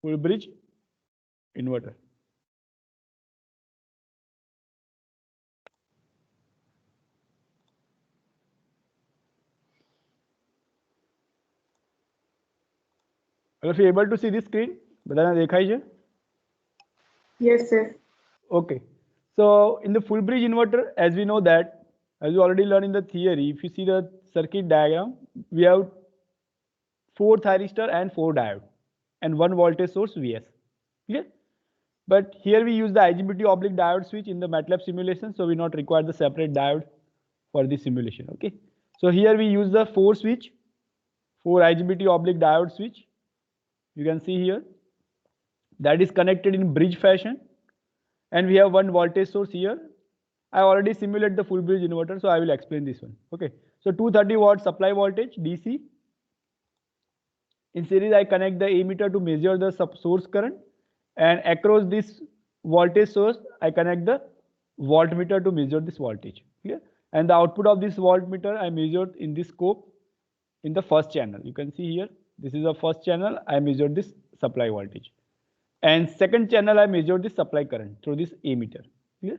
full bridge inverter. If you're able to see this screen, बताना देखा ही है? Yes, sir. Okay. So in the full bridge inverter, as we know that, as you already learned in the theory, if you see the circuit diagram, we have 4 thyristor and 4 diode and 1 voltage source Vs. Clear? But here we use the IGBT oblique diode switch in the MATLAB simulation, so we not require the separate diode for the simulation. Okay. So here we use the 4 switch, 4 IGBT oblique diode switch. You can see here that is connected in bridge fashion, and we have 1 voltage source here. I already simulated the full bridge inverter, so I will explain this one. Okay. So 230 watt supply voltage DC. In series, I connect the ammeter to measure the source current, and across this voltage source, I connect the voltmeter to measure this voltage. Clear? And the output of this voltmeter I measured in this scope in the first channel. You can see here, this is the first channel. I measured this supply voltage, and second channel I measured this supply current through this ammeter. Clear?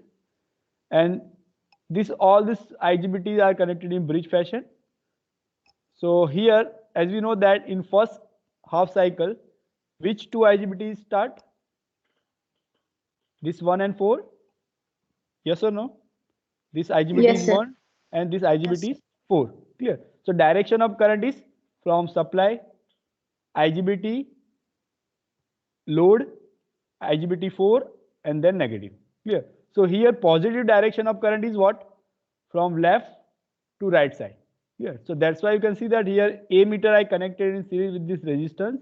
And this all this IGBTs are connected in bridge fashion. So here, as we know that in first half cycle, which 2 IGBTs start? This 1 and 4? Yes or no? This IGBT Yes, is sir. 1 and this IGBT is 4. Clear? So direction of current is from supply, IGBT, load, IGBT 4, and then negative. Clear? So here positive direction of current is what? From left to right side. Clear? So that's why you can see that here ammeter I connected in series with this resistance,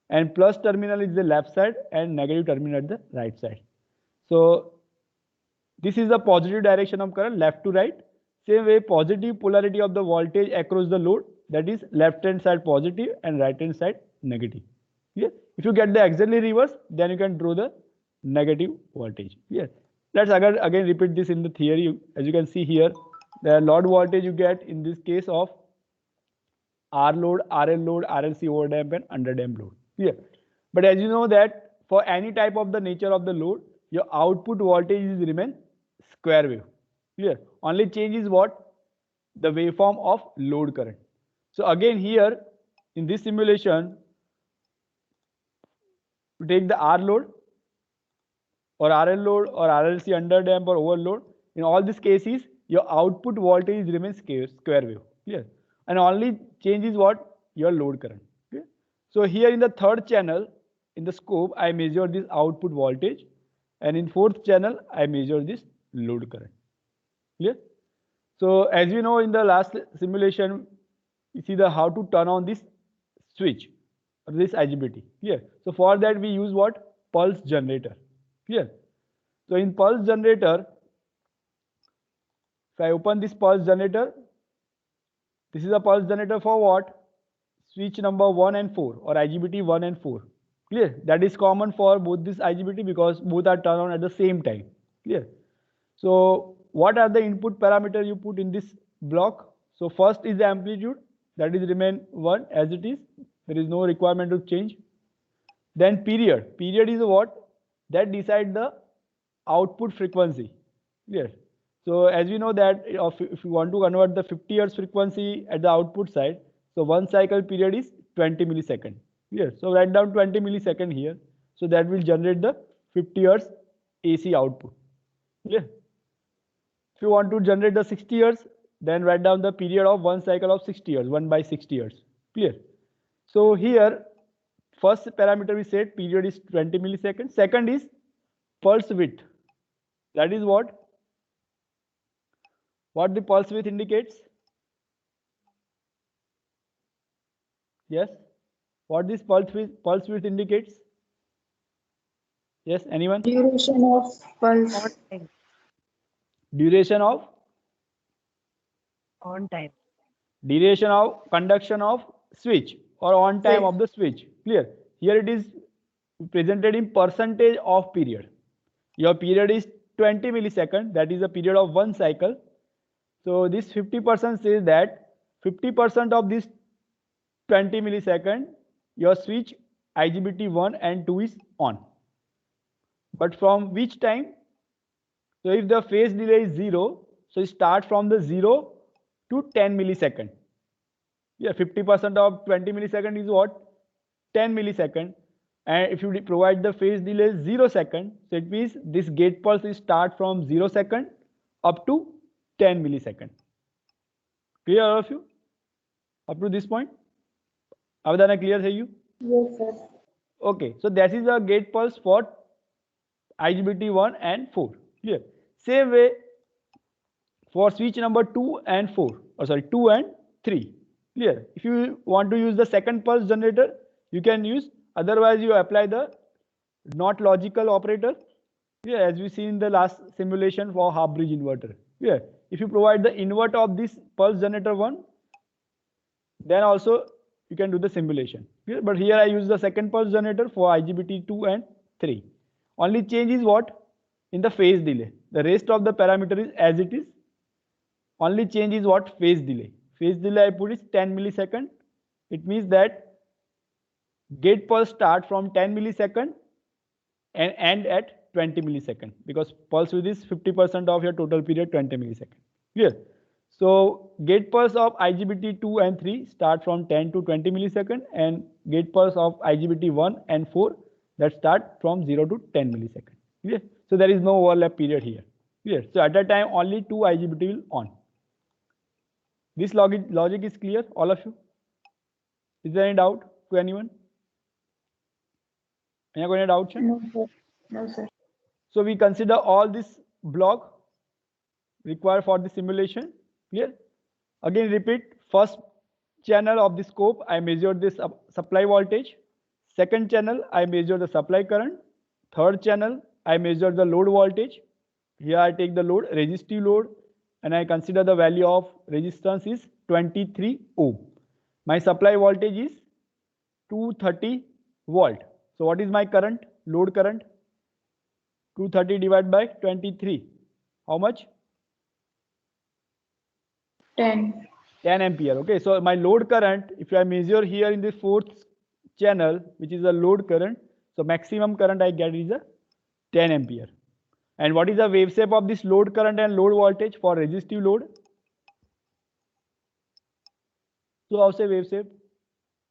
and plus terminal is the left side and negative terminal at the right side. So this is the positive direction of current left to right. Same way, positive polarity of the voltage across the load, that is left hand side positive and right hand side negative. Yeah. If you get the exactly reverse, then you can draw the negative voltage. Yeah. Let's again repeat this in the theory. As you can see here, the load voltage you get in this case of R load, RL load, RLC overdamp and underdamp load. Yeah. But as you know that for any type of the nature of the load, your output voltage is remain square wave. Clear? Only change is what? The waveform of load current. So again here in this simulation, to take the R load or RL load or RLC underdamp or overload, in all these cases, your output voltage remains square wave. Clear? And only change is what? Your load current. Okay? So here in the third channel, in the scope, I measure this output voltage, and in fourth channel, I measure this load current. Clear? So as you know, in the last simulation, you see the how to turn on this switch, or this IGBT. Clear? So for that we use what? Pulse generator. Clear? So in pulse generator, if I open this pulse generator, this is a pulse generator for what? Switch number 1 and 4, or IGBT 1 and 4. Clear? That is common for both this IGBT because both are turned on at the same time. Clear? So what are the input parameters you put in this block? So first is the amplitude, that is remain 1 as it is. There is no requirement to change. Then period. Period is what? That decide the output frequency. Clear? So as we know that if you want to convert the 50 Hz frequency at the output side, so one cycle period is 20 millisecond. Clear? So write down 20 millisecond here. So that will generate the 50 Hz AC output. Clear? If you want to generate the 60 Hz, then write down the period of one cycle of 60 Hz, 1 by 60 Hz. Clear? So here, first parameter we said period is 20 milliseconds. Second is pulse width. That is what? What the pulse width indicates? Yes? What this pulse width indicates? Yes, anyone? Duration of pulse. Duration of? On time. Duration of conduction of switch or on time Switch. of the switch. Clear? Here it is presented in percentage of period. Your period is 20 millisecond, that is the period of one cycle. So this 50% says that 50% of this 20 millisecond, your switch IGBT 1 and 2 is on. But from which time? So if the phase delay is 0, so start from the 0 to 10 millisecond. Yeah, 50% of 20 millisecond is what? 10 millisecond. And if you provide the phase delay 0 second, so it means this gate pulse will start from 0 second up to 10 millisecond. Clear all of you? Up to this point? Avadana, clear है you? Yes, sir. Okay, so that is a gate pulse for IGBT 1 and 4. Clear? Same way for switch number 2 and 4, or sorry, 2 and 3. Clear? If you want to use the second pulse generator, you can use, otherwise you apply the not logical operator. Yeah, as we see in the last simulation for half bridge inverter. Yeah, if you provide the invert of this pulse generator 1, then also you can do the simulation. Yeah, but here I use the second pulse generator for IGBT 2 and 3. Only change is what? In the phase delay. The rest of the parameter is as it is. Only change is what? Phase delay. Phase delay I put is 10 millisecond. It means that gate pulse start from 10 millisecond and end at 20 millisecond, because pulse width is 50% of your total period, 20 millisecond. Clear? So gate pulse of IGBT 2 and 3 start from 10 to 20 millisecond, and gate pulse of IGBT 1 and 4 that start from 0 to 10 millisecond. Clear? So there is no overlap period here. Clear? So at that time only 2 IGBT will on. This logic is clear, all of you? Is there any doubt to anyone? Any doubt? No, sir. No, sir. So we consider all this block required for the simulation. Clear? Again repeat, first channel of the scope I measured this supply voltage. Second channel I measure the supply current. Third channel I measure the load voltage. Here I take the load, resistive load, and I consider the value of resistance is 23 ohm. My supply voltage is 230 volt. So what is my current? Load current? 230 divided by 23. How much? 10. 10 ampere. Okay, so my load current, if I measure here in the fourth channel, which is a load current, so maximum current I get is a 10 ampere. And what is the wave shape of this load current and load voltage for resistive load? So how say wave shape?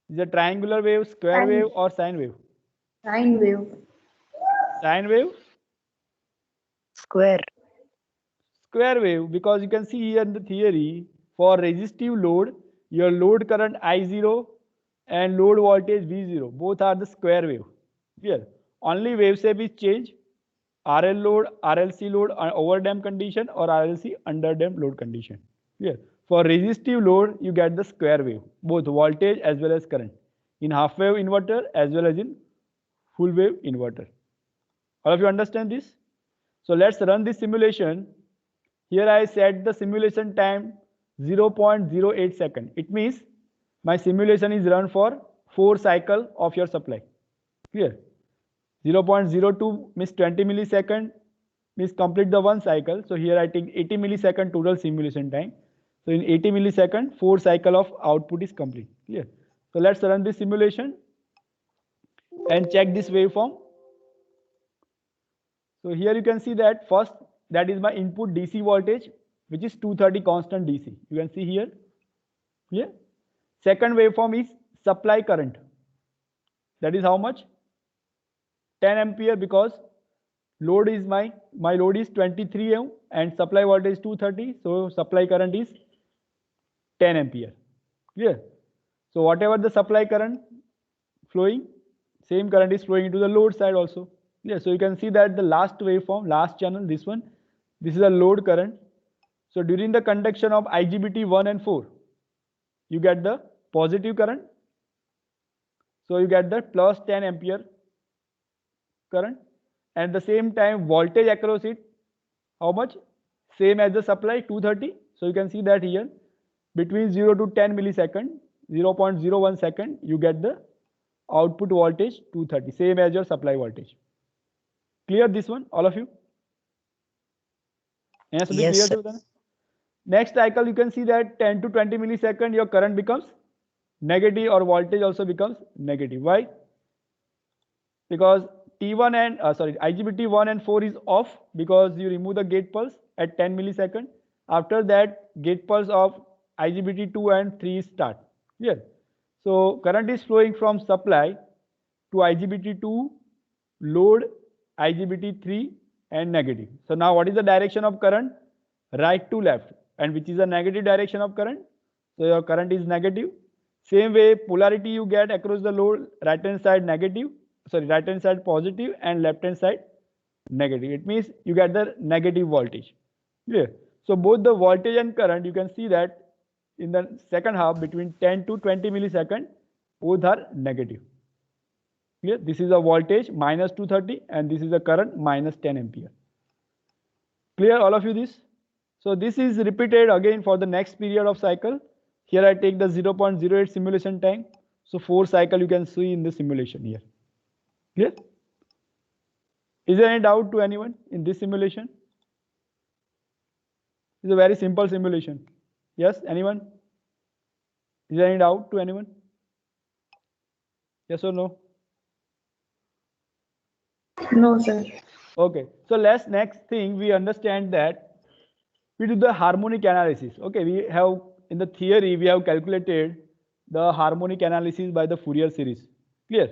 Is it a triangular wave, square Sine. wave, or sine wave? Sine wave. Sine wave? Square. Square wave, because you can see here in the theory, for resistive load, your load current I0 and load voltage V0, both are the square wave. Clear? Only wave shape is changed. RL load, RLC load overdamped condition, or RLC underdamped load condition. Clear? For resistive load, you get the square wave, both voltage as well as current, in half wave inverter as well as in full wave inverter. All of you understand this? So let's run this simulation. Here I set the simulation time 0.08 second. It means my simulation is run for 4 cycle of your supply. Clear? 0.02 means 20 millisecond means complete the 1 cycle. So here I take 80 millisecond total simulation time. So in 80 millisecond, 4 cycle of output is complete. Clear? So let's run this simulation and check this waveform. So here you can see that first, that is my input DC voltage, which is 230 constant DC. You can see here. Yeah. Second waveform is supply current. That is how much? 10 ampere, because load is my load is 23 ohm and supply voltage is 230. So supply current is 10 ampere. Clear? So whatever the supply current flowing, same current is flowing into the load side also. Yeah, so you can see that the last waveform, last channel, this one, this is a load current. So during the conduction of IGBT 1 and 4, you get the positive current. So you get the plus 10 ampere current. And at the same time, voltage across it, how much? Same as the supply, 230. So you can see that here, between 0 to 10 millisecond, 0.01 second, you get the output voltage 230, same as your supply voltage. Clear this one, all of you? Yes, Yes, clear. Next cycle, you can see that 10 to 20 millisecond, your current becomes negative or voltage also becomes negative. Why? because T1 and IGBT 1 and 4 is off because you remove the gate pulse at 10 millisecond. After that, gate pulse of IGBT 2 and 3 start. Clear? So current is flowing from supply to IGBT 2, load, IGBT 3 and negative. So now what is the direction of current? Right to left. And which is the negative direction of current? So your current is negative. Same way, polarity you get across the load, right hand side negative, right hand side positive and left hand side negative. It means you get the negative voltage. Clear? So both the voltage and current, you can see that in the second half between 10 to 20 millisecond, both are negative. Clear? This is a voltage minus 230 and this is a current minus 10 ampere. Clear all of you this? So this is repeated again for the next period of cycle. Here I take the 0.08 simulation time. So 4 cycle you can see in the simulation here. Clear? Is there any doubt to anyone in this simulation? It's a very simple simulation. Yes, anyone? Is there any doubt to anyone? Yes or no? No, sir. Okay, so let's next thing we understand that we do the harmonic analysis. Okay, we have in the theory we have calculated the harmonic analysis by the Fourier series. Clear?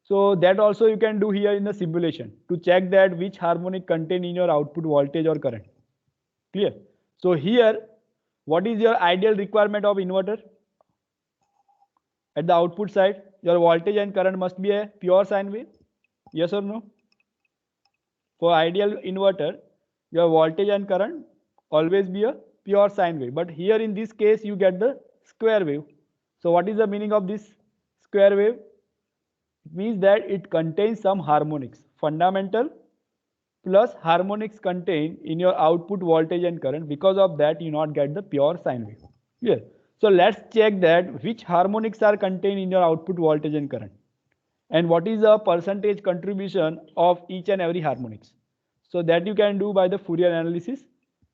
So that also you can do here in the simulation to check that which harmonic contain in your output voltage or current. Clear? So here, what is your ideal requirement of inverter? At the output side, your voltage and current must be a pure sine wave. Yes or no? For ideal inverter, your voltage and current always be a pure sine wave. But here in this case, you get the square wave. So what is the meaning of this square wave? It means that it contains some harmonics. Fundamental plus harmonics contained in your output voltage and current. Because of that, you not get the pure sine wave. Clear? So let's check that which harmonics are contained in your output voltage and current. And what is the percentage contribution of each and every harmonics. So that you can do by the Fourier analysis.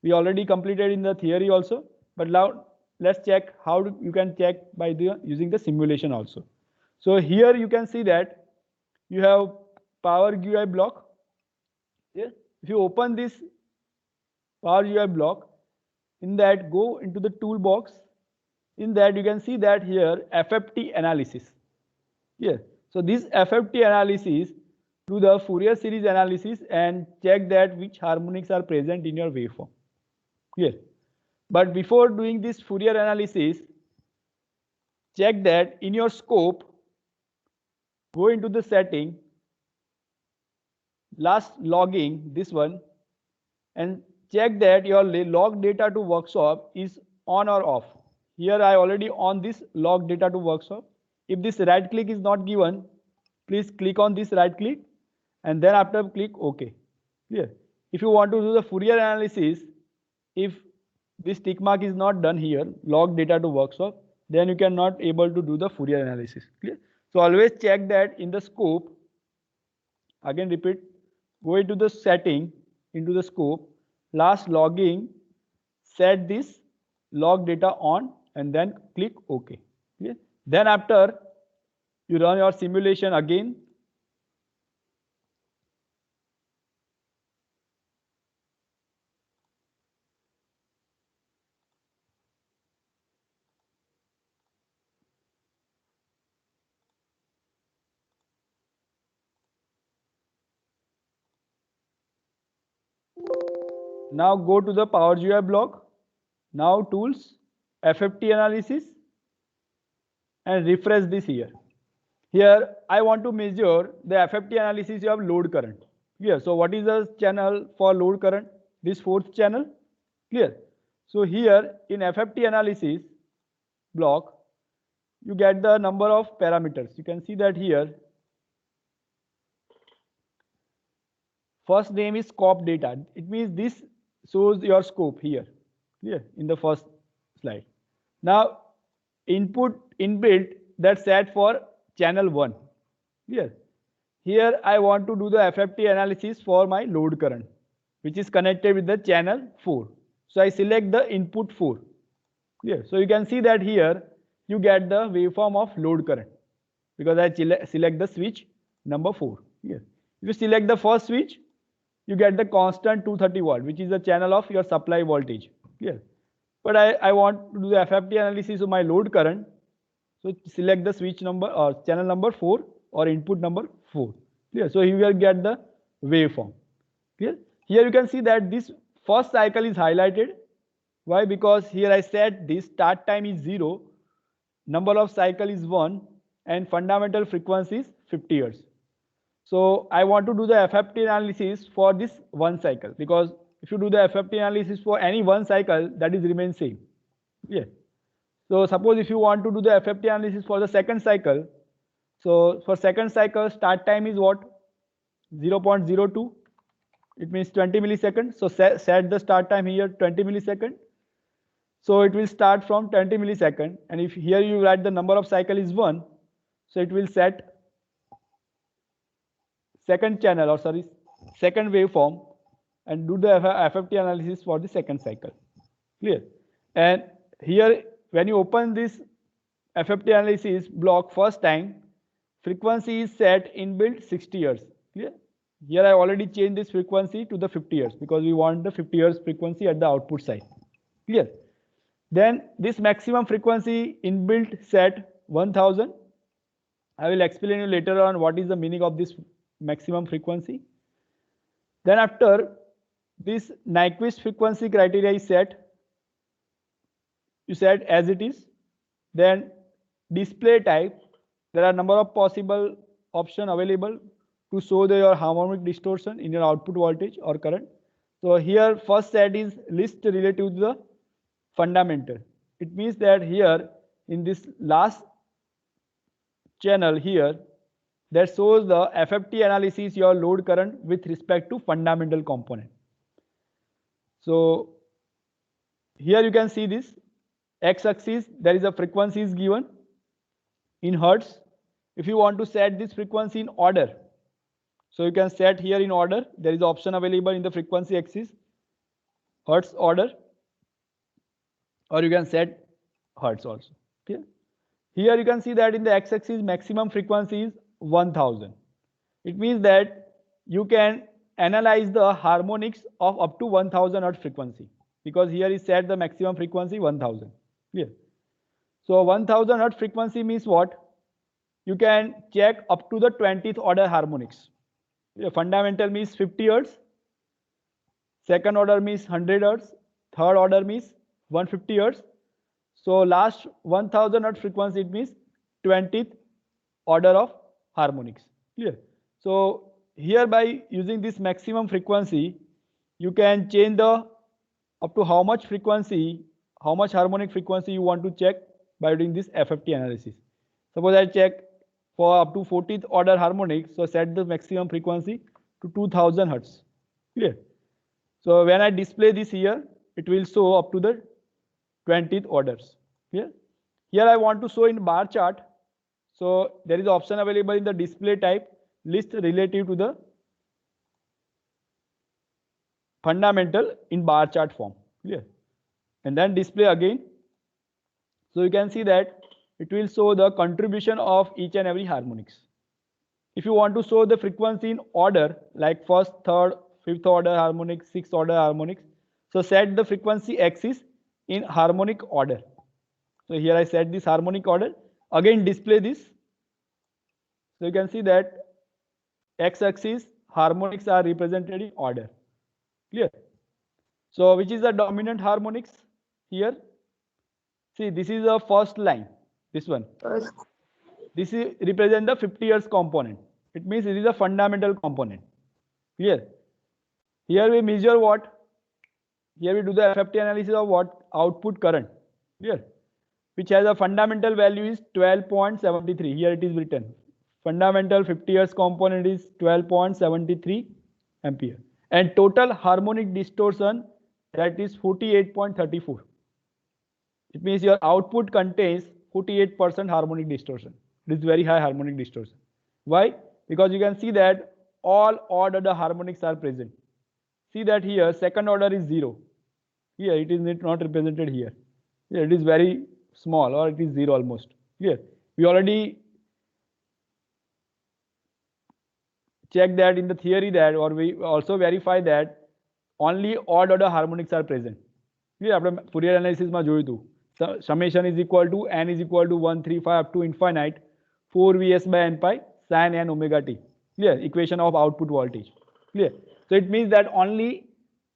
We already completed in the theory also. But now let's check how you can check by using the simulation also. So here you can see that you have power GUI block. Yeah. If you open this power GUI block, in that go into the toolbox. In that you can see that here FFT analysis. Yeah. So this FFT analysis do the Fourier series analysis and check that which harmonics are present in your waveform. Clear? But before doing this Fourier analysis, check that in your scope, go into the setting, last logging, this one, and check that your log data to workshop is on or off. Here I already on this log data to workshop. If this right click is not given, please click on this right click and then after click OK. Clear? If you want to do the Fourier analysis, if this tick mark is not done here, log data to workshop, then you cannot able to do the Fourier analysis. Clear? So always check that in the scope. Again repeat, go into the setting, into the scope, last logging, set this log data on and then click OK. Clear? Then after you run your simulation again. Now go to the Power GUI block. Now tools, FFT analysis and refresh this here. Here I want to measure the FFT analysis of load current. Clear? So what is the channel for load current? This fourth channel. Clear? So here in FFT analysis block, you get the number of parameters. You can see that here. First name is scope data. It means this shows your scope here. Clear? In the first slide. Now input inbuilt that's set for channel 1. Clear? Here I want to do the FFT analysis for my load current, which is connected with the channel 4. So I select the input 4. Clear? So you can see that here you get the waveform of load current because I select the switch number 4. Here, if you select the first switch, you get the constant 230 volt, which is the channel of your supply voltage. Clear? But I want to do the FFT analysis of my load current. So select the switch number or channel number 4 or input number 4. Clear? So you will get the waveform. Clear? Here you can see that this first cycle is highlighted. Why? Because here I said this start time is 0, number of cycle is 1, and fundamental frequency is 50 Hz. So I want to do the FFT analysis for this one cycle, because if you do the FFT analysis for any one cycle, that is remain same. Yeah. So suppose if you want to do the FFT analysis for the second cycle, so for second cycle start time is what? 0.02. It means 20 milliseconds. So set the start time here 20 milliseconds. So it will start from 20 milliseconds, and if here you write the number of cycle is 1, so it will set second channel, or sorry, second waveform, and do the FFT analysis for the second cycle. Clear? And here when you open this FFT analysis block first time, frequency is set inbuilt 60 Hz. Clear? Here I already changed this frequency to the 50 Hz because we want the 50 Hz frequency at the output side. Clear? Then this maximum frequency inbuilt set 1000. I will explain you later on what is the meaning of this maximum frequency. Then after this Nyquist frequency criteria is set, you set as it is. Then display type, there are number of possible options available to show your harmonic distortion in your output voltage or current. So here first set is list relative to the fundamental. It means that here in this last channel here, that shows the FFT analysis your load current with respect to fundamental component. So here you can see this x-axis, there is a frequency is given in hertz. If you want to set this frequency in order, so you can set here in order. There is option available in the frequency axis, hertz order, or you can set hertz also. Okay. Here you can see that in the x-axis maximum frequency is 1000. It means that you can analyze the harmonics of up to 1000 Hz frequency, because here is set the maximum frequency 1000. Clear? So 1000 Hz frequency means what? You can check up to the 20th order harmonics. Fundamental means 50 Hz, second order means 100 Hz, third order means 150 Hz. So last 1000 Hz frequency, it means 20th order of harmonics. Clear? So here by using this maximum frequency, you can change the up to how much frequency, how much harmonic frequency you want to check by doing this FFT analysis. Suppose I check for up to 40th order harmonic, so set the maximum frequency to 2000 Hz. Clear? So when I display this here, it will show up to the 20th orders. Clear? Here I want to show in bar chart. So there is option available in the display type, list relative to the fundamental in bar chart form. Clear? And then display again. So you can see that it will show the contribution of each and every harmonics. If you want to show the frequency in order, like first, third, fifth order harmonics, sixth order harmonics, so set the frequency axis in harmonic order. So here I set this harmonic order. Again display this. So you can see that x-axis harmonics are represented in order. Clear? So which is the dominant harmonics here? See, this is the first line. This one. This is represent the 50 Hz component. It means it is a fundamental component. Clear? Here we measure what? Here we do the FFT analysis of what? Output current. Clear? Which has a fundamental value is 12.73. Here it is written. Fundamental 50 Hz component is 12.73 ampere. And total harmonic distortion, that is 48.34. It means your output contains 48% harmonic distortion. This is very high harmonic distortion. Why? Because you can see that all odd order harmonics are present. See that here second order is 0. Here it is not represented here. Here it is very small, or it is 0 almost. Here we already check that in the theory that, or we also verify that only odd order harmonics are present. Yeah, આપણે Fourier analysis માં જોયું હતું. Summation is equal to n is equal to 135 up to infinite 4 Vs by n pi sin n omega t. Clear? Equation of output voltage. Clear? So it means that only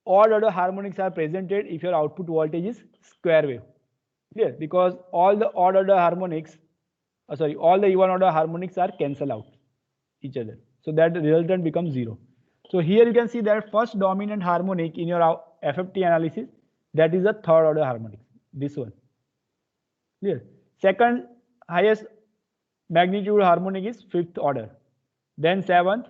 odd order harmonics are presented if your output voltage is square wave. Clear? Because all the odd order harmonics, all the even order harmonics are cancel out each other. So that resultant becomes 0. So here you can see that first dominant harmonic in your FFT analysis, that is a third order harmonic, this one. Clear? Second highest magnitude harmonic is fifth order, then seventh,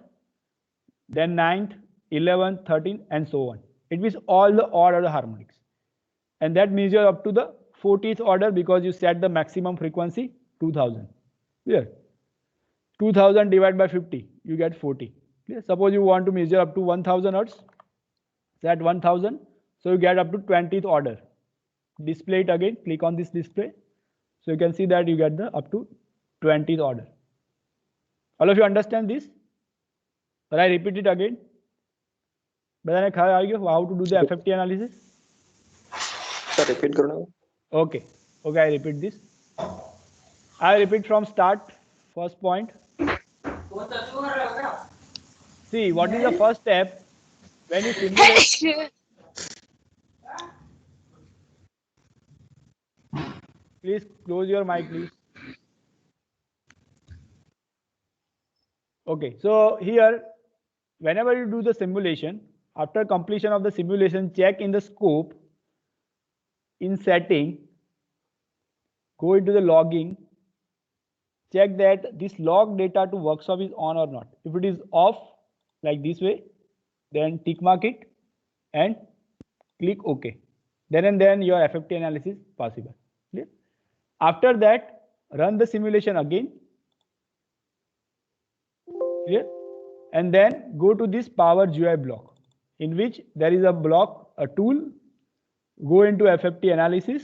then ninth, 11th, 13th, and so on. It means all the odd order harmonics. And that means you're up to the 40th order because you set the maximum frequency 2000. Clear? 2000 divided by 50, you get 40. Clear? Suppose you want to measure up to 1000 hertz, set 1000, so you get up to 20th order. Display it again, click on this display. So you can see that you get the up to 20th order. All of you understand this? But I repeat it again. But then how to do the FFT analysis? Sir, repeat karo. Okay, I repeat this. I repeat from start. First point. See, what is the first step when you simulate? Please close your mic, please. Okay, so here, whenever you do the simulation, after completion of the simulation, check in the scope, in setting, go into the logging, check that this log data to workshop is on or not. If it is off, like this way, then tick mark it and click OK. Then and then your FFT analysis possible. Clear? After that, run the simulation again. Clear? And then go to this Power GUI block, in which there is a block, a tool. Go into FFT analysis.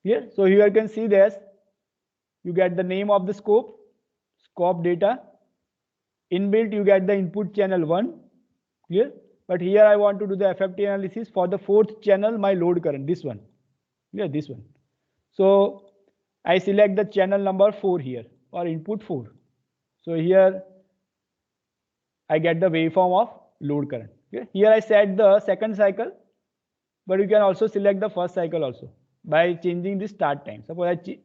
Clear? So here you can see this. You get the name of the scope data. Inbuilt, you get the input channel 1. Clear? But here I want to do the FFT analysis for the fourth channel, my load current, this one. Clear? This one. So I select the channel number 4 here, or input 4. So here I get the waveform of load current. Okay? Here I set the second cycle, but you can also select the first cycle also by changing the start time. Suppose I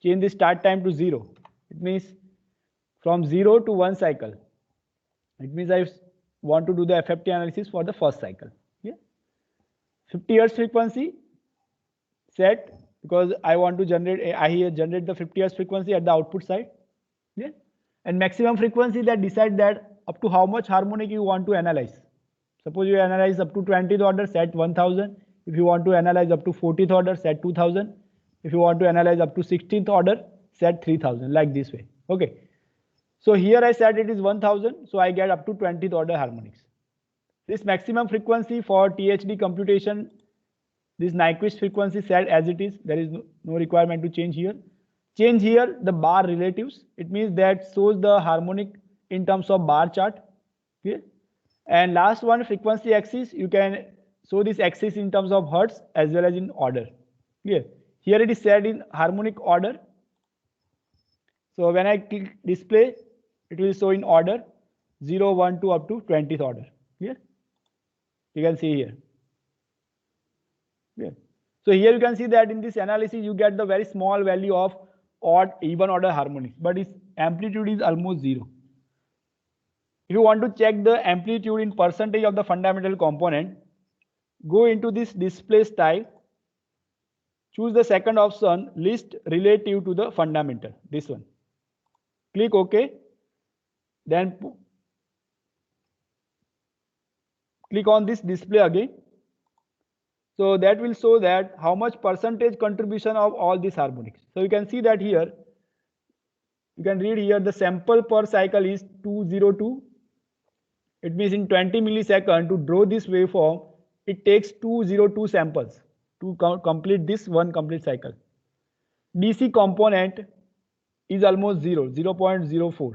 change the start time to 0. It means from 0 to 1 cycle. It means I want to do the FFT analysis for the first cycle. Yeah? 50 Hz frequency set, because I want to generate the 50 Hz frequency at the output side. Yeah? And maximum frequency that decide that up to how much harmonic you want to analyze. Suppose you analyze up to 20th order, set 1000. If you want to analyze up to 40th order, set 2000. If you want to analyze up to 16th order, set 3000, like this way. Okay. So here I said it is 1000, so I get up to 20th order harmonics. This maximum frequency for THD computation, this Nyquist frequency set as it is, there is no requirement to change here. Change here the bar relatives. It means that shows the harmonic in terms of bar chart. Okay? And last one, frequency axis, you can show this axis in terms of hertz as well as in order. Clear? Here it is set in harmonic order. So when I click display, it will show in order 0, 1, 2 up to 20th order. Clear? You can see here. Clear? So here you can see that in this analysis you get the very small value of odd even order harmonics, but its amplitude is almost 0. If you want to check the amplitude in percentage of the fundamental component, go into this display style, choose the second option, list relative to the fundamental, this one. Click OK. Then click on this display again. So that will show that how much percentage contribution of all these harmonics. So you can see that here, you can read here the sample per cycle is 202. It means in 20 milliseconds to draw this waveform, it takes 202 samples to complete this one complete cycle. DC component is almost 0.04.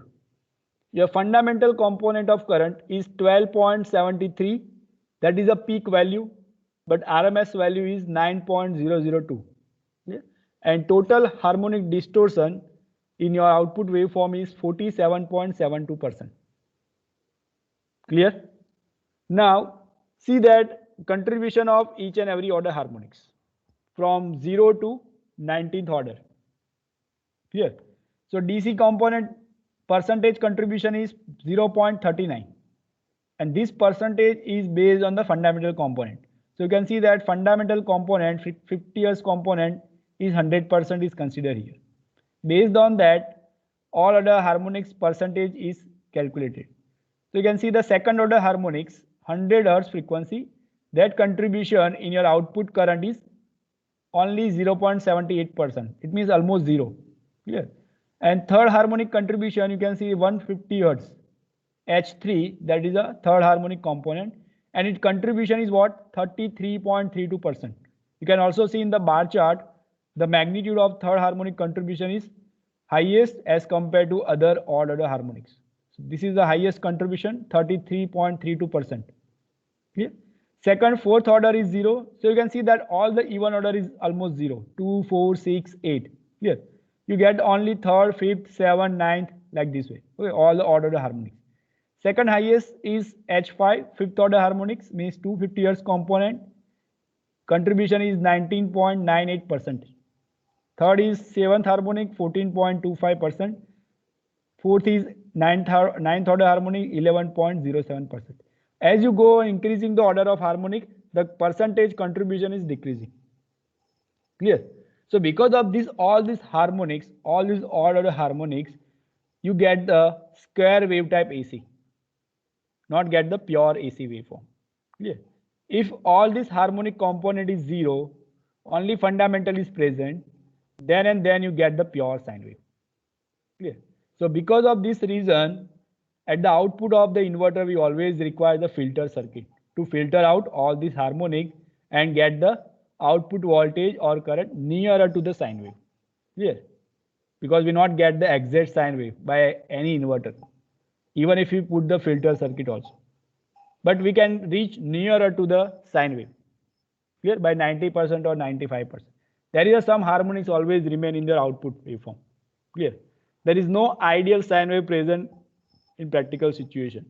your fundamental component of current is 12.73, that is a peak value, but RMS value is 9.002. Yeah? And total harmonic distortion in your output waveform is 47.72%. Clear? Now see that contribution of each and every order harmonics from 0 to 19th order. Clear? So DC component percentage contribution is 0.39, and this percentage is based on the fundamental component. So you can see that fundamental component, 50 years component is 100% is considered here. Based on that, all other harmonics percentage is calculated. So you can see the second order harmonics, 100 Hz frequency, that contribution in your output current is only 0.78%. It means almost zero. Clear? And third harmonic contribution, you can see 150 Hz, H3, that is a third harmonic component, and its contribution is what? 33.32%. You can also see in the bar chart, the magnitude of third harmonic contribution is highest as compared to other odd order harmonics. So this is the highest contribution, 33.32%. Clear? Second, fourth order is 0. So you can see that all the even order is almost 0. 2, 4, 6, 8. Clear? You get only third, fifth, seventh, ninth, like this way. Okay, all the odd order harmonics. Second highest is H5, fifth order harmonics, means 250 Hz component. Contribution is 19.98%. Third is seventh harmonic, 14.25%. Fourth is ninth order harmonic, 11.07%. As you go increasing the order of harmonic, the percentage contribution is decreasing. Clear? So because of this, all these harmonics, all these odd order harmonics, you get the square wave type AC, not get the pure AC waveform. Clear? If all this harmonic component is 0, only fundamental is present, then and then you get the pure sine wave. Clear? So because of this reason, at the output of the inverter, we always require the filter circuit to filter out all these harmonic and get the output voltage or current nearer to the sine wave. Clear? Because we not get the exact sine wave by any inverter, even if we put the filter circuit also. But we can reach nearer to the sine wave. Clear? By 90% or 95%. There is some harmonics always remain in their output waveform. Clear? There is no ideal sine wave present in practical situation.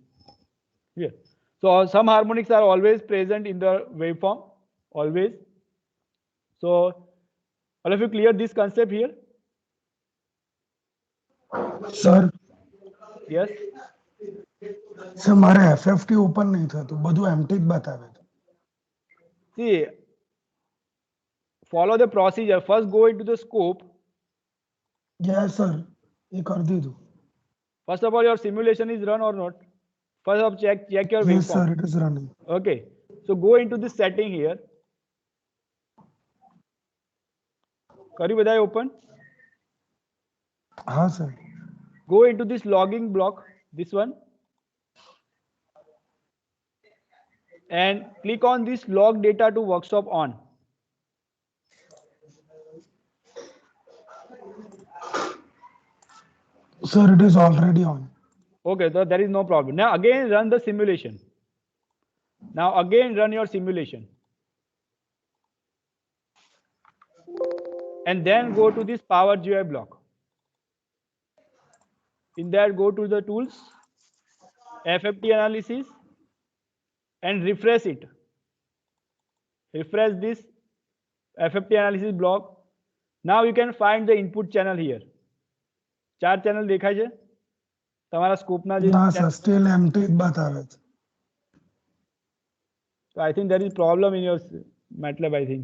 Clear? So some harmonics are always present in the waveform, always. So all of you clear this concept here? Sir Yes. Sir મારે FFT open નહીં થતું, બધું MT જ બતાવે છે. See, follow the procedure. First go into the scope. Yes sir, એ કરી દીધું. First of all, your simulation is run or not? First of all, check your yes waveform. Sir, it is running. Okay. So go into this setting here. કર્યું બધાએ open? હા sir. Go into this logging block, this one, and click on this log data to workshop on. Sir, it is already on. Okay, so there is no problem. Now again run the simulation. Now again run your simulation. And then go to this Power GUI block. In that, go to the tools, FFT analysis, and refresh it. Refresh this FFT analysis block. Now you can find the input channel here. 4 channel દેખાય છે તમારા સ્કોપના જે ના sir, steel MT જ બતાવે છે. So I think there is problem in your MATLAB, I think.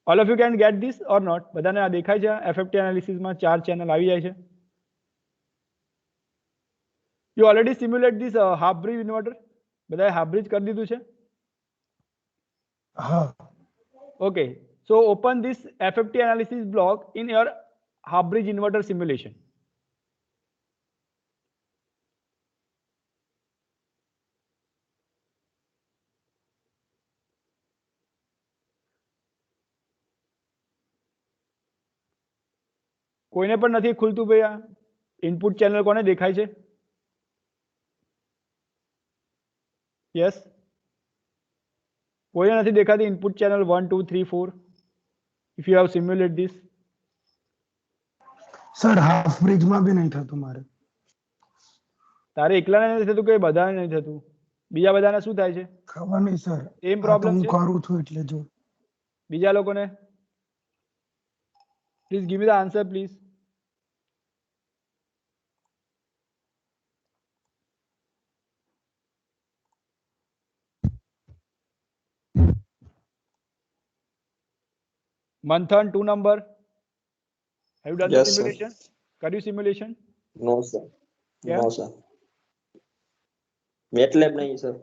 All of you can get this or not? બધાને આ દેખાય છે? FFT analysis માં 4 channel આવી જાય છે. You already simulate this half bridge inverter? બધાએ half bridge કરી દીધું છે? હા. Okay. So open this FFT analysis block in your half bridge inverter simulation. કોઈને પણ નથી ખુલતું ભાઈ આ ઇનપુટ ચેનલ કોને દેખાય છે? યસ, કોઈને નથી દેખાતી input channel 1 2 3 4? If you have simulate this. Sir half બ્રિજમાં બી નહીં થતું મારે. તારે એકલાને નથી થતું કે બધાને નહીં થતું? બીજા બધાને શું થાય છે? ખબર નહીં સર. સેમ આ તો પ્રોબ્લેમ હું છે કરું છું એટલે જો. બીજા લોકોને? Please give me the answer please. Manthan, 2 number. Have you done Yes, the sir. simulation? Can you simulation? No, sir. Yeah. No, sir. MATLAB નહીં સર.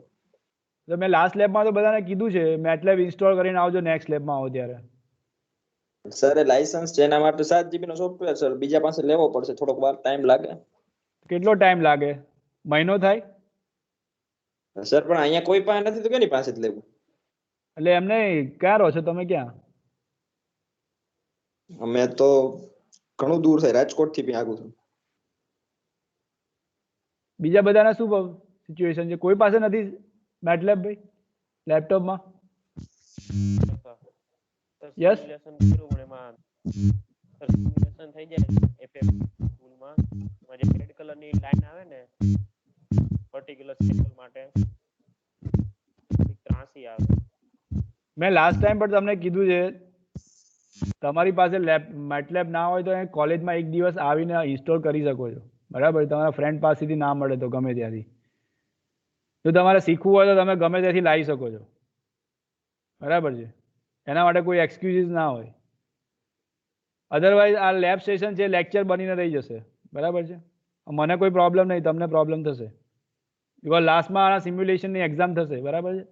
તો મેં લાસ્ટ લેબમાં તો બધાને કીધું છે MATLAB ઇન્સ્ટોલ કરીને આવજો નેક્સ્ટ લેબમાં આવો ત્યારે. સર એ લાયસન્સ છે એના માટે 7 GB નો સોફ્ટવેર સર બીજા પાસે લેવો પડશે થોડોક વાર ટાઈમ લાગે. કેટલો ટાઈમ લાગે? મહિનો થાય? સર પણ અહીંયા કોઈ પાસે નથી તો કેની પાસે જ લેવું? એટલે એમને ક્યાં રહો છો તમે? ક્યાં? અમે તો ઘણું દૂર છે રાજકોટ થી બી આગળ છું. બીજા બધાના શું સિચ્યુએશન છે? કોઈ પાસે નથી MATLAB ભાઈ લેપટોપમાં? યસ, સિમ્યુલેશન થઈ જાય એફએફ ટૂલમાં જે રેડ કલરની લાઈન આવે ને પર્ટિક્યુલર સેમ્પલ માટે 83 આવે. મેં લાસ્ટ ટાઈમ પણ તમને કીધું છે તમારી પાસે MATLAB ના હોય તો કોલેજમાં એક દિવસ આવીને ઇન્સ્ટોલ કરી શકો છો, બરાબર? તમારા ફ્રેન્ડ પાસેથી ના મળે તો ગમે ત્યાંથી. જો તમારે શીખવું હોય તો તમે ગમે ત્યાંથી લાવી શકો છો, બરાબર છે? એના માટે કોઈ એક્સક્યુઝીસ ના હોય. અધરવાઇઝ આ લેબ સેશન છે લેક્ચર બનીને રહી જશે, બરાબર છે? મને કોઈ પ્રોબ્લેમ નહીં, તમને પ્રોબ્લેમ થશે બિકોઝ લાસ્ટમાં આના સિમ્યુલેશનની એક્ઝામ થશે, બરાબર છે?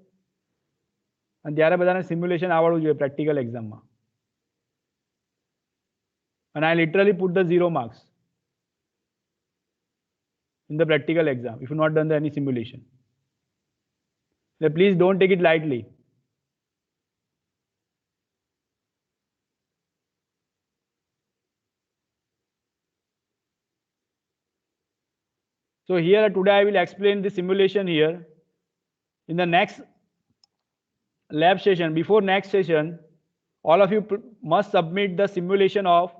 અને ત્યારે બધાને સિમ્યુલેશન આવડવું જોઈએ પ્રેક્ટિકલ એક્ઝામમાં. And I literally put the 0 marks in the practical exam if you not done any simulation. So please don't take it lightly. So here today I will explain the simulation here. In the next lab session, before next session, all of you must submit the simulation of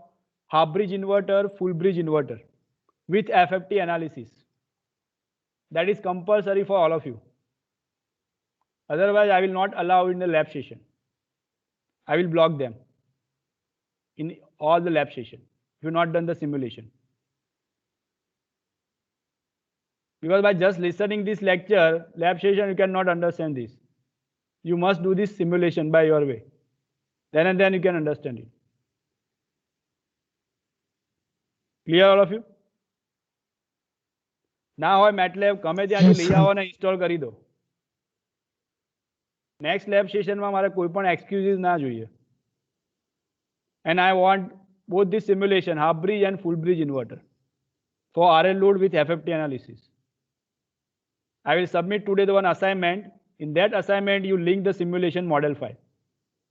half bridge inverter, full bridge inverter with FFT analysis. That is compulsory for all of you. Otherwise, I will not allow in the lab session. I will block them in all the lab session if you not done the simulation. Because by just listening this lecture, lab session, you cannot understand this. You must do this simulation by your way. Then and then you can understand it. Clear all of you? ના હોય MATLAB ગમે ત્યાંથી લઈ આવો ને install કરી દો. Next lab સેશનમાં મારે કોઈ પણ એક્સક્યુઝીસ ના જોઈએ. And I want both this simulation, half bridge and full bridge inverter for RL load with FFT analysis. I will submit today the one assignment. In that assignment, you link the simulation model file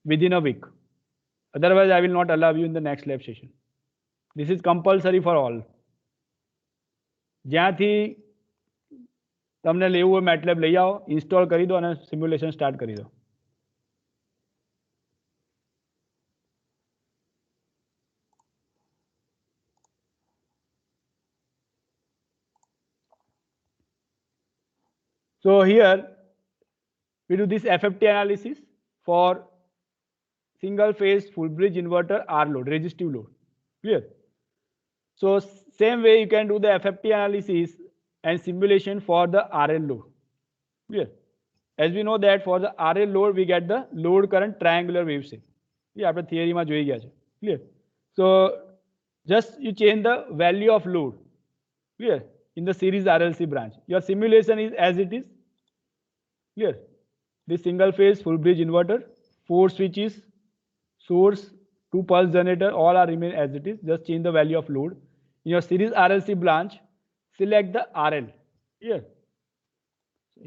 within a week. Otherwise, I will not allow you in the next lab session. This is compulsory for all. જ્યાંથી તમને લેવું હોય MATLAB લઈ આવો, install કરી દો અને simulation start કરી દો. So here we do this FFT analysis for single phase full bridge inverter R load, resistive load. Clear? So same way you can do the FFT analysis and simulation for the RL load. Clear? As we know that for the RL load we get the load current triangular wave shape. ये आपने theory में जोई गया है. Clear? So just you change the value of load. Clear? In the series RLC branch. Your simulation is as it is. Clear? This single phase full bridge inverter, 4 switches, source, 2 pulse generator, all are remain as it is. Just change the value of load. In your series RLC branch, select the RL. Here.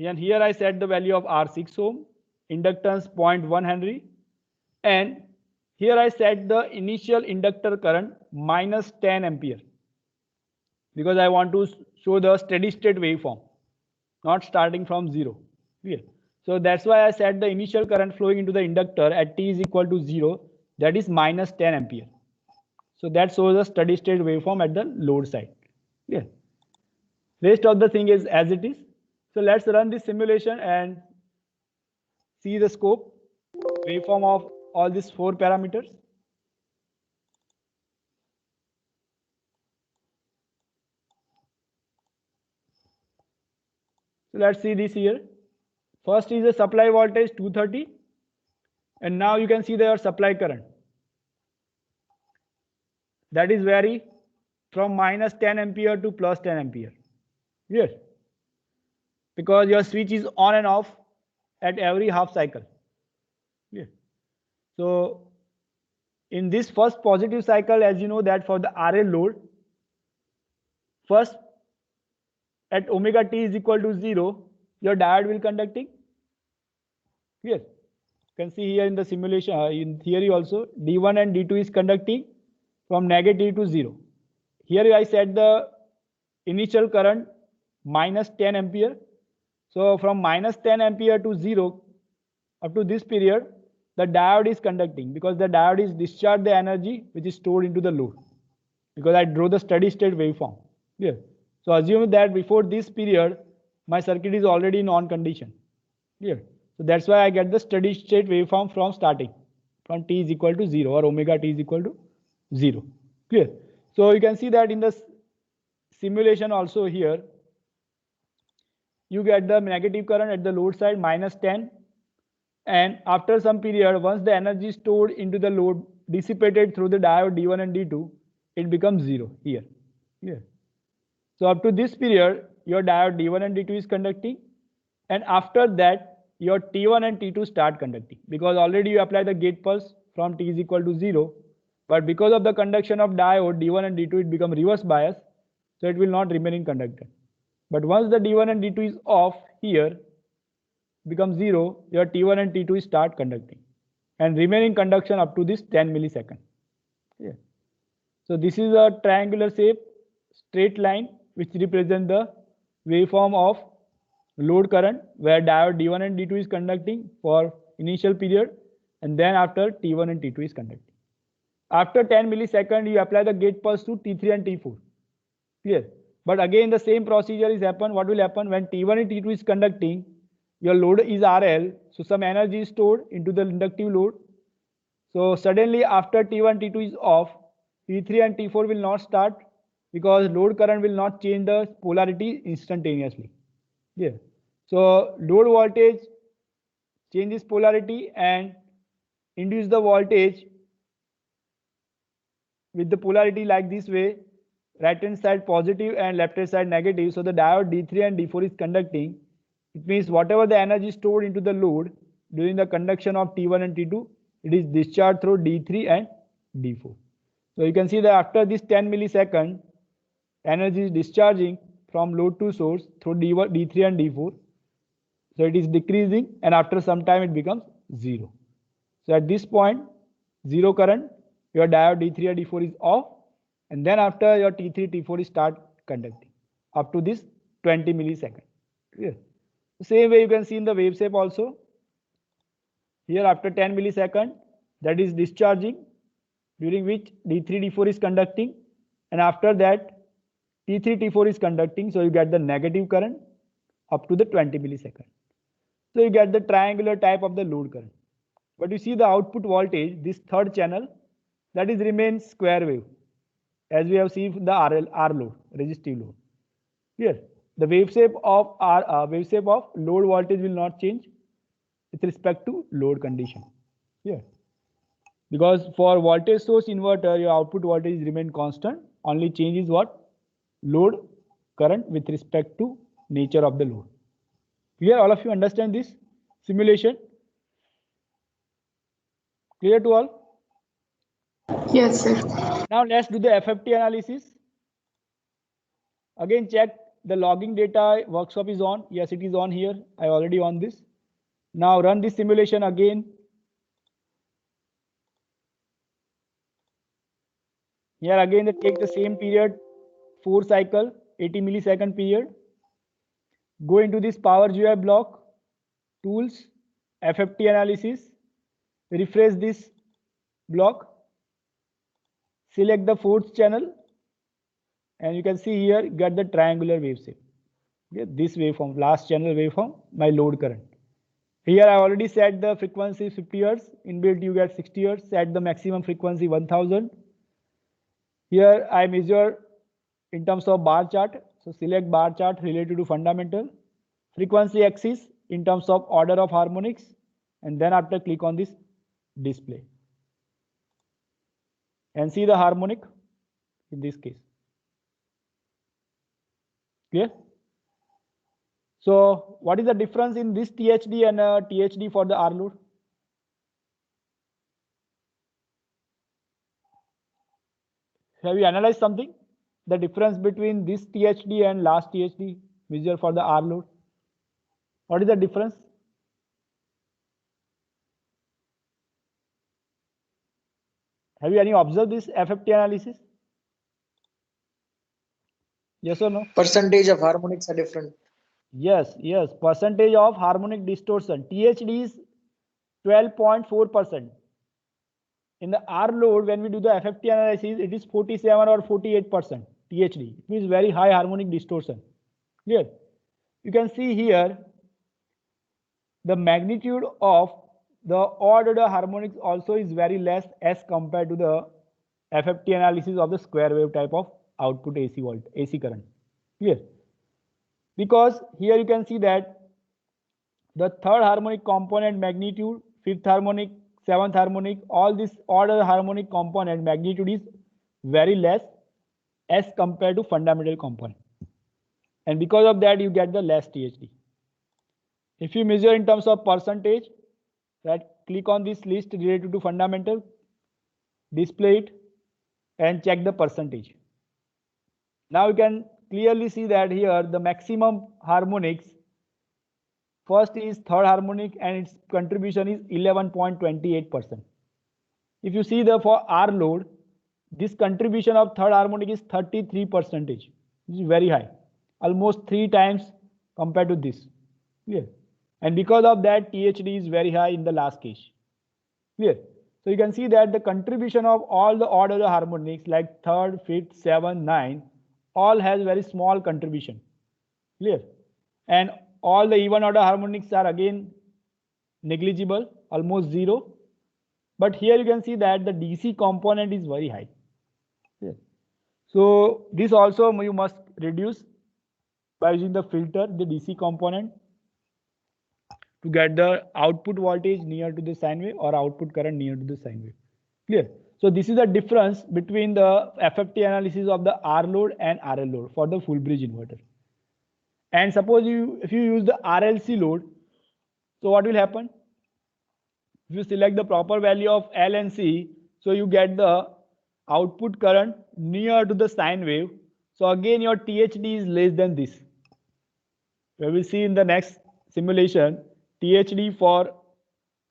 And here I set the value of R6 ohm, inductance 0.1 Henry. And here I set the initial inductor current minus 10 ampere. because I want to show the steady state waveform, not starting from 0. Clear? So that's why I set the initial current flowing into the inductor at t is equal to 0, that is minus 10 ampere. So that shows a steady state waveform at the load side. Yeah. Rest of the thing is as it is. So let's run this simulation and see the scope waveform of all these 4 parameters. So let's see this here. First is the supply voltage 230, and now you can see their supply current. That is vary from minus 10 ampere to plus 10 ampere. Yes, because your switch is on and off at every half cycle. Yeah. So in this first positive cycle, as you know that for the RL load, first at omega t is equal to 0, your diode will conducting. Yes, you can see here in the simulation, in theory also, D1 and D2 is conducting from negative to 0. Here I set the initial current minus 10 ampere. So from minus 10 ampere to 0 up to this period, the diode is conducting because the diode is discharge the energy which is stored into the load, because I draw the steady state waveform. Yeah. So assume that before this period, my circuit is already in on condition. Yeah. So that's why I get the steady state waveform from starting, from t is equal to 0 or omega t is equal to 0. Clear? So you can see that in the simulation also here, you get the negative current at the load side minus 10, and after some period, once the energy stored into the load dissipated through the diode D1 and D2, it becomes 0 here. Here. So up to this period, your diode D1 and D2 is conducting, and after that, your T1 and T2 start conducting, because already you apply the gate pulse from t is equal to 0, but because of the conduction of diode D1 and D2, it becomes reverse bias, so it will not remain in conductor. But once the D1 and D2 is off here, becomes 0, your T1 and T2 start conducting and remaining conduction up to this 10 millisecond. Yeah. So this is a triangular shape straight line which represents the waveform of load current, where diode D1 and D2 is conducting for initial period, and then after T1 and T2 is conducting. After 10 millisecond, you apply the gate pulse to T3 and T4. Clear? But again, the same procedure is happen. What will happen when T1 and T2 is conducting? Your load is RL, so some energy is stored into the inductive load. So suddenly after T1, T2 is off, T3 and T4 will not start, because load current will not change the polarity instantaneously. Yeah. So load voltage changes polarity and induce the voltage with the polarity like this way, right hand side positive and left hand side negative. So the diode D3 and D4 is conducting. It means whatever the energy stored into the load during the conduction of T1 and T2, it is discharged through D3 and D4. So you can see that after this 10 millisecond, energy is discharging from load to source through D1, D3 and D4. So it is decreasing, and after some time it becomes 0. So at this point, 0 current, your diode D3 and D4 is off, and then after your T3, T4 is start conducting up to this 20 millisecond. Clear? The same way you can see in the wave shape also. Here after 10 millisecond, that is discharging, during which D3, D4 is conducting, and after that T3, T4 is conducting, so you get the negative current up to the 20 millisecond. So you get the triangular type of the load current. But you see the output voltage, this third channel, that is remains square wave, as we have seen the R load, resistive load. Here, the wave shape of load voltage will not change with respect to load condition. Here, because for voltage source inverter, your output voltage remain constant. Only change is what? Load current with respect to nature of the load. Clear? All of you understand this simulation? Clear to all? Yes, sir. Now let's do the FFT analysis. Again, check the logging data. Workshop is on. Yes, it is on here. I already on this. Now run this simulation again. Here again, they take the same period 4 cycle, 80 millisecond period. Go into this Power GUI block, tools, FFT analysis, refresh this block, select the fourth channel, and you can see here, get the triangular wave shape. Okay, this waveform, last channel waveform, my load current. Here I already set the frequency 50 Hz, inbuilt you get 60 Hz, set the maximum frequency 1000. Here I measure in terms of bar chart, so select bar chart related to fundamental, frequency axis in terms of order of harmonics, and then after click on this display. And see the harmonic in this case. Clear? So what is the difference in this THD and THD for the R load? Have you analyzed something? The difference between this THD and last THD measure for the R load? What is the difference? Have you any observed this FFT analysis? Yes or no? Percentage of harmonics are different. Yes, yes. Percentage of harmonic distortion. THD is 12.4%. In the R load, when we do the FFT analysis, it is 47 or 48% THD. It means very high harmonic distortion. Clear? You can see here the magnitude of the odd order harmonics also is very less as compared to the FFT analysis of the square wave type of output AC current. Clear? Because here you can see that the third harmonic component magnitude, fifth harmonic, seventh harmonic, all this order harmonic component magnitude is very less as compared to fundamental component. And because of that, you get the less THD. If you measure in terms of percentage, right, click on this list related to fundamental, display it, and check the percentage. Now you can clearly see that here the maximum harmonics, first is third harmonic and its contribution is 11.28%. If you see the for R load, this contribution of third harmonic is 33%, which is very high, almost 3 times compared to this. Clear? And because of that, THD is very high in the last case. Clear? So you can see that the contribution of all the odd order harmonics like third, fifth, 7, 9, all has very small contribution. Clear? And all the even order harmonics are again negligible, almost 0. But here you can see that the DC component is very high. Clear? So this also you must reduce by using the filter, the DC component, to get the output voltage near to the sine wave or output current near to the sine wave. Clear? So this is the difference between the FFT analysis of the R load and RL load for the full bridge inverter. And suppose if you use the RLC load, so what will happen? If you select the proper value of L and C, so you get the output current near to the sine wave. So again your THD is less than this. We will see in the next simulation, THD for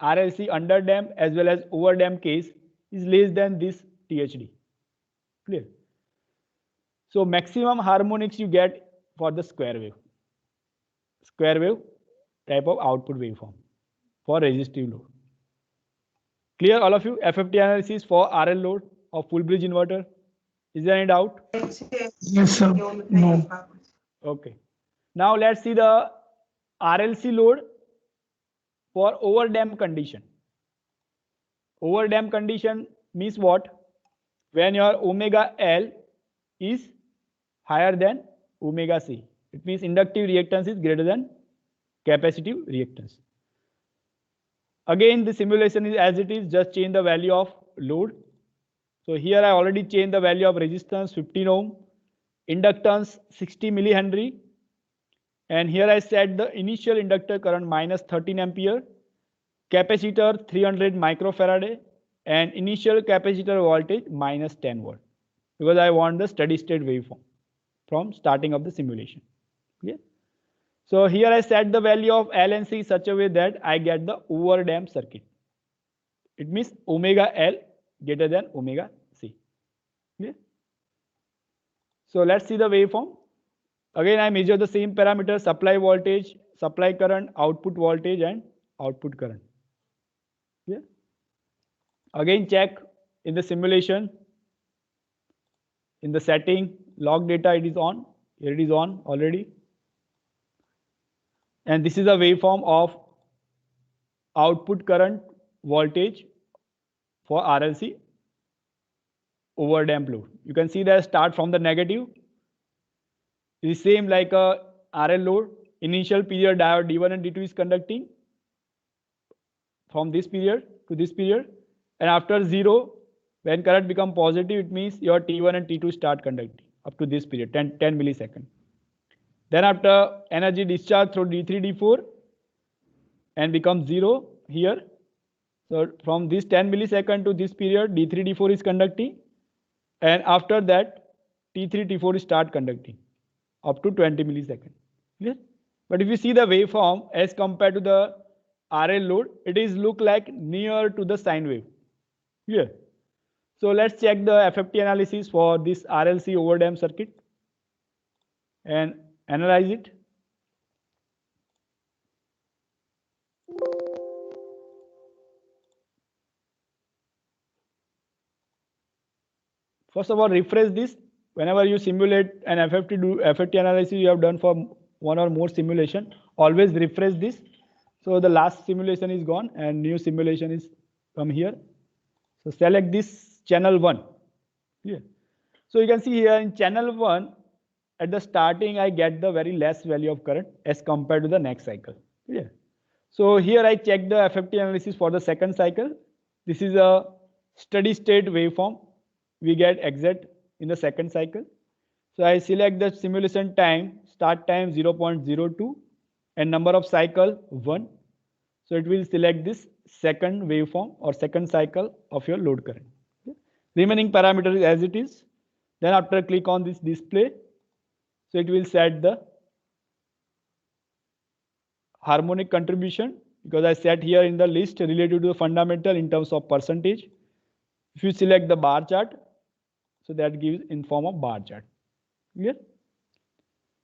RLC under damped as well as over damped case is less than this THD. Clear? So maximum harmonics you get for the square wave type of output waveform for resistive load. Clear all of you? FFT analysis for RL load of full bridge inverter. Is there any doubt? Yes, sir. No. Okay. Now let's see the RLC load for over damped condition. Over damped condition means what? When your omega L is higher than omega C. It means inductive reactance is greater than capacitive reactance. Again, the simulation is as it is, just change the value of load. So here I already changed the value of resistance 15 ohm, inductance 60 millihenry, and here I set the initial inductor current minus 13 ampere, capacitor 300 microfarad, and initial capacitor voltage minus 10 volt, because I want the steady state waveform from starting of the simulation. Okay? So here I set the value of L and C such a way that I get the over damped circuit. It means omega L greater than omega C. Okay? So let's see the waveform. Again, I measure the same parameters: supply voltage, supply current, output voltage, and output current. Yeah. Again, check in the simulation. In the setting, log data, it is on. Here it is on already. And this is a waveform of output current voltage for RLC over damp load. You can see that start from the negative. It is same like a RL load. Initial period diode D1 and D2 is conducting from this period to this period. And after 0, when current become positive, it means your T1 and T2 start conducting up to this period, 10 milliseconds. Then after energy discharge through D3, D4 and becomes 0 here. So from this 10 millisecond to this period, D3, D4 is conducting. And after that, T3, T4 start conducting up to 20 milliseconds. Clear? But if you see the waveform as compared to the RL load, it is look like near to the sine wave. Clear? So let's check the FFT analysis for this RLC overdamp circuit and analyze it. First of all, refresh this. Whenever you simulate an FFT analysis you have done for one or more simulation, always refresh this. So the last simulation is gone and new simulation is come here. So select this channel 1. Clear? So you can see here in channel 1, at the starting I get the very less value of current as compared to the next cycle. Clear? So here I check the FFT analysis for the second cycle. This is a steady state waveform we get exact in the second cycle. So I select the simulation time, start time 0.02 and number of cycle 1. So it will select this second waveform or second cycle of your load current. Okay. Remaining parameters as it is. Then after click on this display, so it will set the harmonic contribution, because I set here in the list related to the fundamental in terms of percentage. If you select the bar chart, so that gives in form of bar chart. Clear?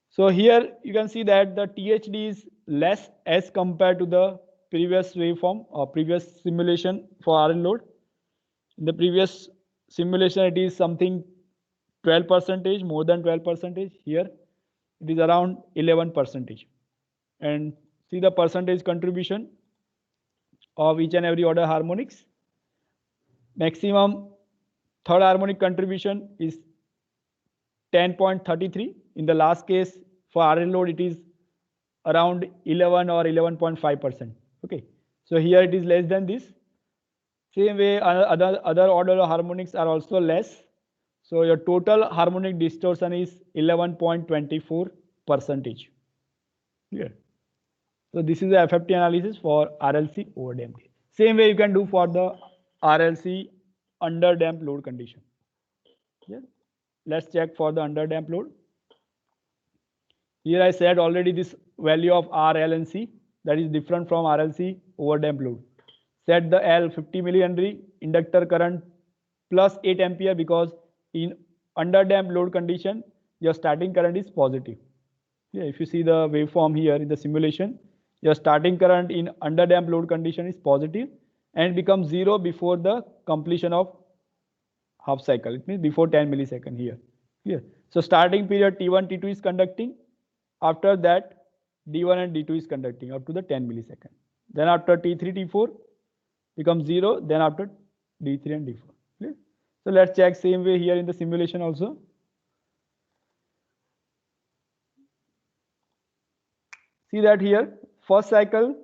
So here you can see that the THD is less as compared to the previous waveform or previous simulation for RL load. In the previous simulation, it is something 12%, more than 12%. Here it is around 11%. And see the percentage contribution of each and every order harmonics. Maximum third harmonic contribution is 10.33. In the last case for RL load, it is around 11 or 11.5%. Okay, so here it is less than this. Same way, other order harmonics are also less. So your total harmonic distortion is 11.24%. Clear? So this is the FFT analysis for RLC overdamped. Same way you can do for the RLC underdamped load condition. Yeah. Let's check for the underdamped load. Here I said already this value of R, L and C, that is different from RLC overdamped load. Set the L 50 millihenry inductor current plus 8 ampere, because in underdamped load condition your starting current is positive. Yeah, if you see the waveform here in the simulation, your starting current in underdamped load condition is positive and becomes 0 before the completion of half cycle. It means before 10 millisecond here. Here. So starting period T1, T2 is conducting. After that, D1 and D2 is conducting up to the 10 millisecond. Then after T3, T4 becomes 0. Then after D3 and D4. Clear? So let's check same way here in the simulation also. See that here, first cycle,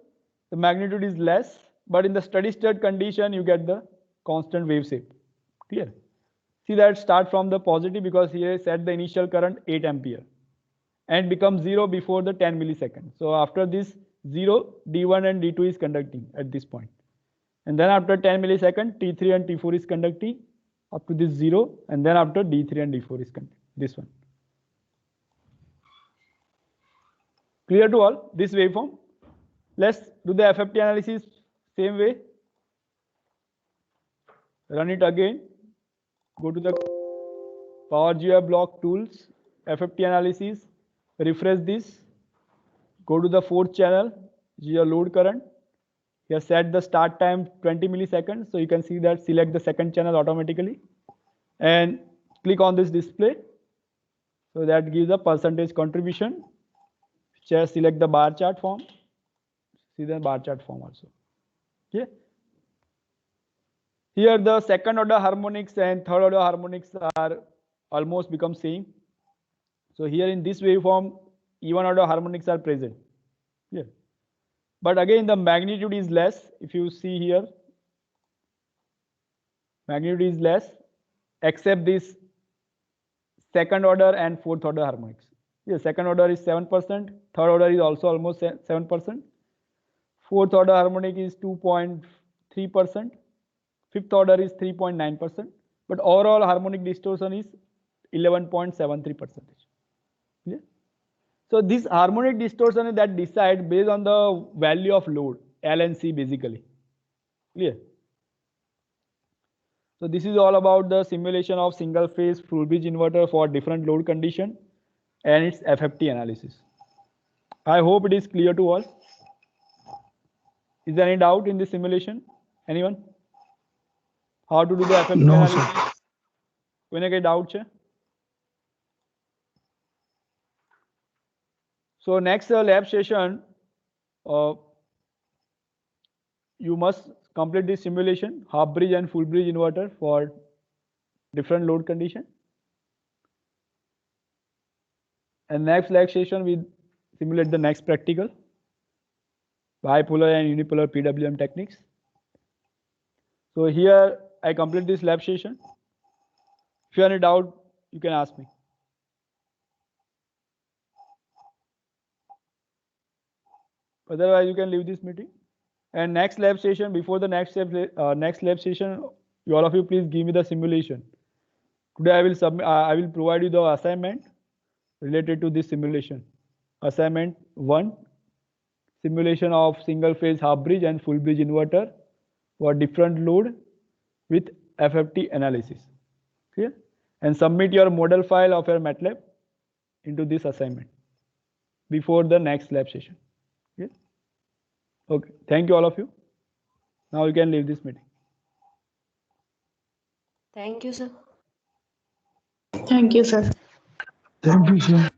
the magnitude is less, but in the steady state condition, you get the constant wave shape. Clear? See that start from the positive, because here I set the initial current 8 ampere and becomes 0 before the 10 millisecond. So after this 0, D1 and D2 is conducting at this point. And then after 10 millisecond, T3 and T4 is conducting up to this 0. And then after D3 and D4 is conducting, this one. Clear to all this waveform? Let's do the FFT analysis same way. Run it again. Go to the Power GUI block tools, FFT analysis, refresh this, go to the fourth channel, your load current. Here set the start time 20 milliseconds, so you can see that select the second channel automatically and click on this display. So that gives a percentage contribution. Just select the bar chart form. See the bar chart form also. Okay. Here the second order harmonics and third order harmonics are almost become same. So here in this waveform, even order harmonics are present. Yeah. But again, the magnitude is less. If you see here, magnitude is less, except this second order and fourth order harmonics. Yeah, second order is 7%, third order is also almost 7%, fourth order harmonic is 2.3%, fifth order is 3.9%, but overall harmonic distortion is 11.73%. Yeah. So this harmonic distortion is that decide based on the value of load, L and C basically. Clear? So this is all about the simulation of single phase full bridge inverter for different load condition and its FFT analysis. I hope it is clear to all. Is there any doubt in this simulation? Anyone? How to do the FFT No, analysis? sir. When I get doubt, sir? So next lab session, you must complete this simulation, half bridge and full bridge inverter for different load condition. And next lab session, we simulate the next practical, bipolar and unipolar PWM techniques. So here I complete this lab session. If you have any doubt, you can ask me. Otherwise, you can leave this meeting. And next lab session, before the next lab session, all of you please give me the simulation. Today I will submit. I will provide you the assignment related to this simulation. Assignment 1, simulation of single phase half bridge and full bridge inverter for different load with FFT analysis. Clear? And submit your model file of your MATLAB into this assignment before the next lab session. Okay. Okay. Thank you all of you. Now you can leave this meeting. Thank you, sir. Thank you, sir. Thank you, sir.